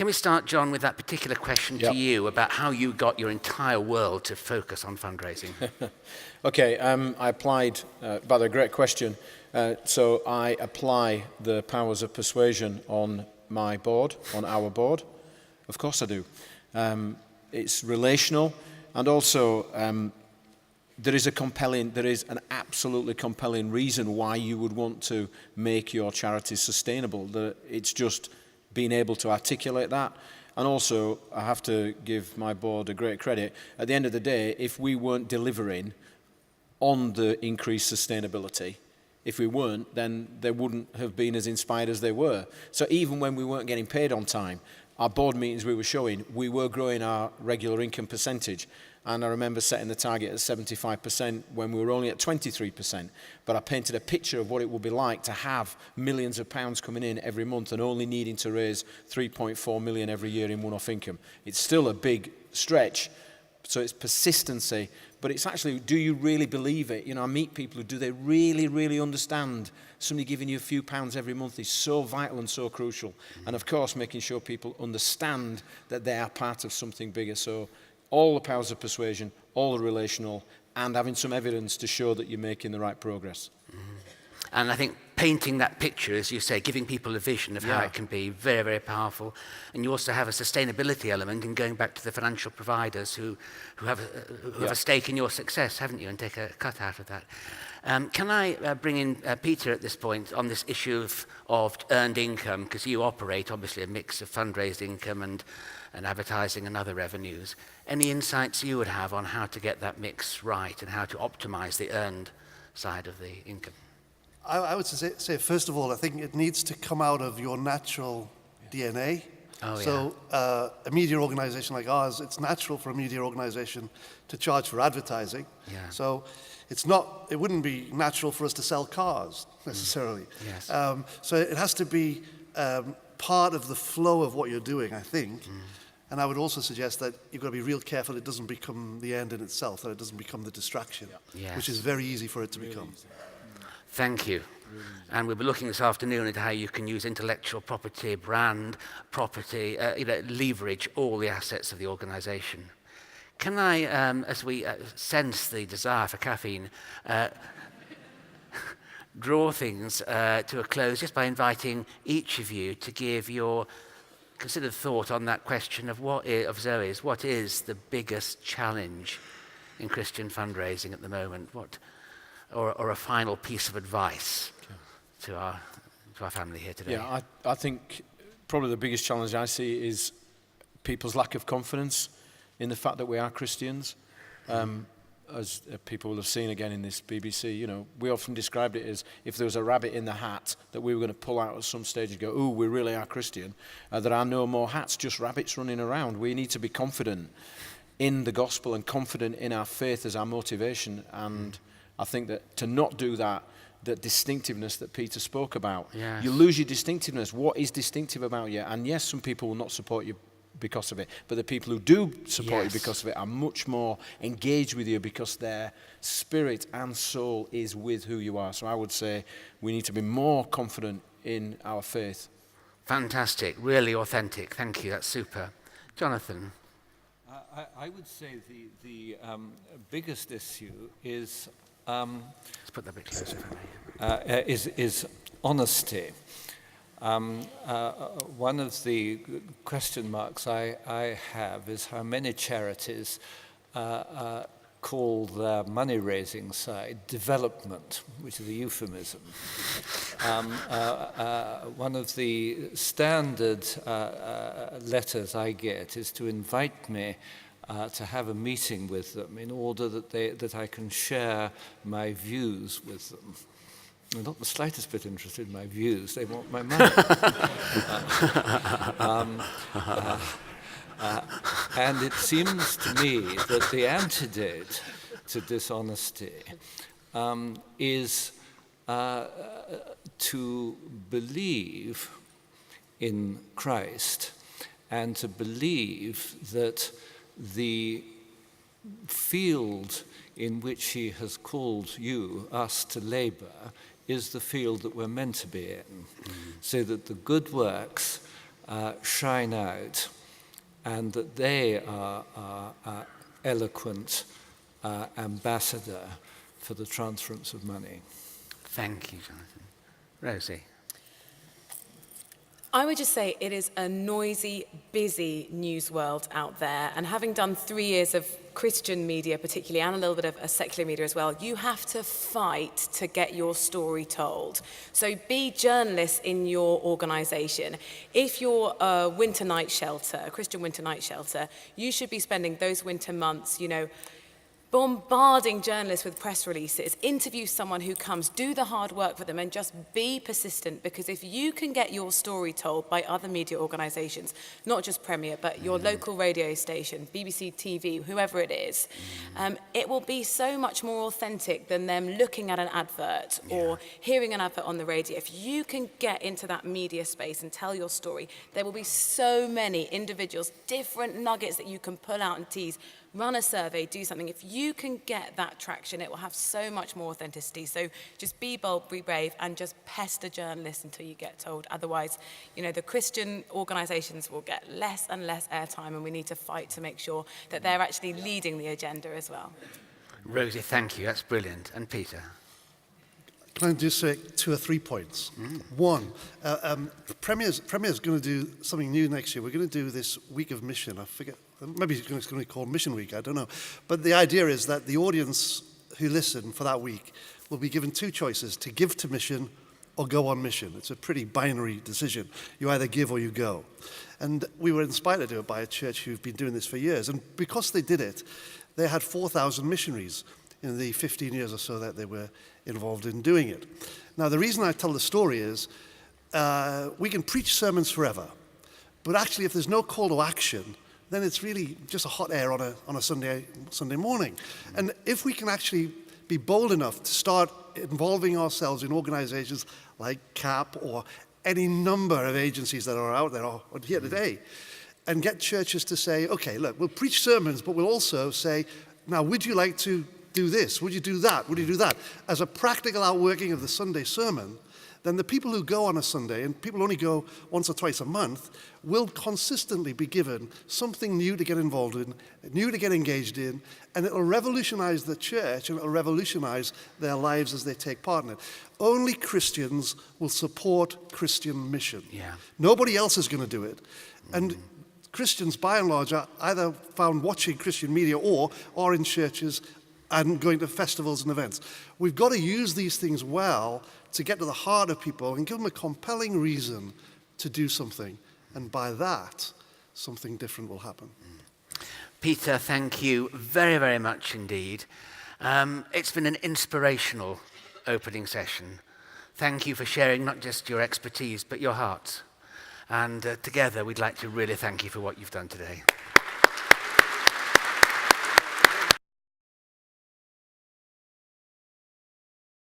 Can we start, John, with that particular question to you about how you got your entire world to focus on fundraising? Okay, I applied, by the way, great question. So I apply the powers of persuasion on my board, on our board. Of course I do. It's relational, and also there is an absolutely compelling reason why you would want to make your charity sustainable. It's just being able to articulate that. And also, I have to give my board a great credit. At the end of the day, if we weren't delivering on the increased sustainability, if we weren't, then they wouldn't have been as inspired as they were. So even when we weren't getting paid on time, our board meetings we were showing, we were growing our regular income percentage. And I remember setting the target at 75% when we were only at 23%. But I painted a picture of what it would be like to have millions of pounds coming in every month and only needing to raise 3.4 million every year in one-off income. It's still a big stretch, so it's persistency. But it's actually, do you really believe it? You know, I meet people who do they really, really understand somebody giving you a few pounds every month is so vital and so crucial. And of course, making sure people understand that they are part of something bigger. So all the powers of persuasion, all the relational, and having some evidence to show that you're making the right progress. And I think painting that picture, as you say, giving people a vision of how it can be very, very powerful. And you also have a sustainability element in going back to the financial providers who have a stake in your success, haven't you, and take a cut out of that. Can I bring in Peter at this point on this issue of earned income, because you operate obviously a mix of fundraising income and advertising and other revenues. Any insights you would have on how to get that mix right and how to optimize the earned side of the income? I would say, first of all, I think it needs to come out of your natural DNA. So a media organization like ours, it's natural for a media organization to charge for advertising. So it wouldn't be natural for us to sell cars necessarily. So it has to be part of the flow of what you're doing, I think. And I would also suggest that you've got to be real careful it doesn't become the end in itself, that it doesn't become the distraction, which is very easy for it to become. Thank you. And we'll be looking this afternoon at how you can use intellectual property, brand property, leverage all the assets of the organization. Can I, as we sense the desire for caffeine, draw things to a close just by inviting each of you to give your considered thought on that question of Zoe's, what is the biggest challenge in Christian fundraising at the moment? Or a final piece of advice to our family here today? Yeah, I think probably the biggest challenge I see is people's lack of confidence in the fact that we are Christians. As people will have seen again in this BBC, you know, we often described it as if there was a rabbit in the hat that we were going to pull out at some stage and go, "Ooh, we really are Christian." There are no more hats, just rabbits running around. We need to be confident in the gospel and confident in our faith as our motivation. And I think that to not do that, that distinctiveness that Peter spoke about, you lose your distinctiveness. What is distinctive about you? And yes, some people will not support you because of it, but the people who do support you because of it are much more engaged with you because their spirit and soul is with who you are. So I would say we need to be more confident in our faith. Fantastic, really authentic. Thank you, that's super. Jonathan? I would say the biggest issue is let's put that a bit closer for me. Is honesty. One of the question marks I have is how many charities call their money-raising side development, which is a euphemism. One of the standard letters I get is to invite me to have a meeting with them in order that I can share my views with them. They're not the slightest bit interested in my views, they want my money. And it seems to me that the antidote to dishonesty is to believe in Christ and to believe that the field in which he has called us to labor, is the field that we're meant to be in, so that the good works shine out, and that they are our eloquent ambassador for the transference of money. Thank you, Jonathan. Rosie. I would just say it is a noisy, busy news world out there. And having done 3 years of Christian media particularly, and a little bit of a secular media as well, you have to fight to get your story told. So be journalists in your organisation. If you're a winter night shelter, a Christian winter night shelter, you should be spending those winter months, bombarding journalists with press releases, interview someone who comes, do the hard work for them, and just be persistent, because if you can get your story told by other media organisations, not just Premier, but your local radio station, BBC TV, whoever it is, it will be so much more authentic than them looking at an advert or hearing an advert on the radio. If you can get into that media space and tell your story, there will be so many individuals, different nuggets that you can pull out and tease. Run a survey, do something. If you can get that traction, it will have so much more authenticity. So just be bold, be brave, and just pester journalists until you get told. Otherwise, the Christian organisations will get less and less airtime, and we need to fight to make sure that they're actually leading the agenda as well. Rosie, thank you. That's brilliant. And Peter? Can I just say 2 or 3 points? One, Premier's going to do something new next year. We're going to do this week of mission. I forget. Maybe it's going to be called Mission Week, I don't know. But the idea is that the audience who listen for that week will be given 2 choices: to give to mission or go on mission. It's a pretty binary decision. You either give or you go. And we were inspired to do it by a church who've been doing this for years. And because they did it, they had 4,000 missionaries in the 15 years or so that they were involved in doing it. Now, the reason I tell the story is we can preach sermons forever, but actually if there's no call to action, then it's really just a hot air on a Sunday morning. And if we can actually be bold enough to start involving ourselves in organizations like CAP or any number of agencies that are out there or here today, and get churches to say, okay, look, we'll preach sermons, but we'll also say, now, would you like to do this? Would you do that? Would you do that? As a practical outworking of the Sunday sermon, then the people who go on a Sunday, and people only go once or twice a month, will consistently be given something new to get involved in, new to get engaged in, and it'll revolutionize the church, and it'll revolutionize their lives as they take part in it. Only Christians will support Christian mission. Yeah. Nobody else is going to do it. And Christians, by and large, are either found watching Christian media or in churches and going to festivals and events. We've got to use these things well to get to the heart of people and give them a compelling reason to do something. And by that, something different will happen. Peter, thank you very, very much indeed. It's been an inspirational opening session. Thank you for sharing not just your expertise, but your heart. And together, we'd like to really thank you for what you've done today.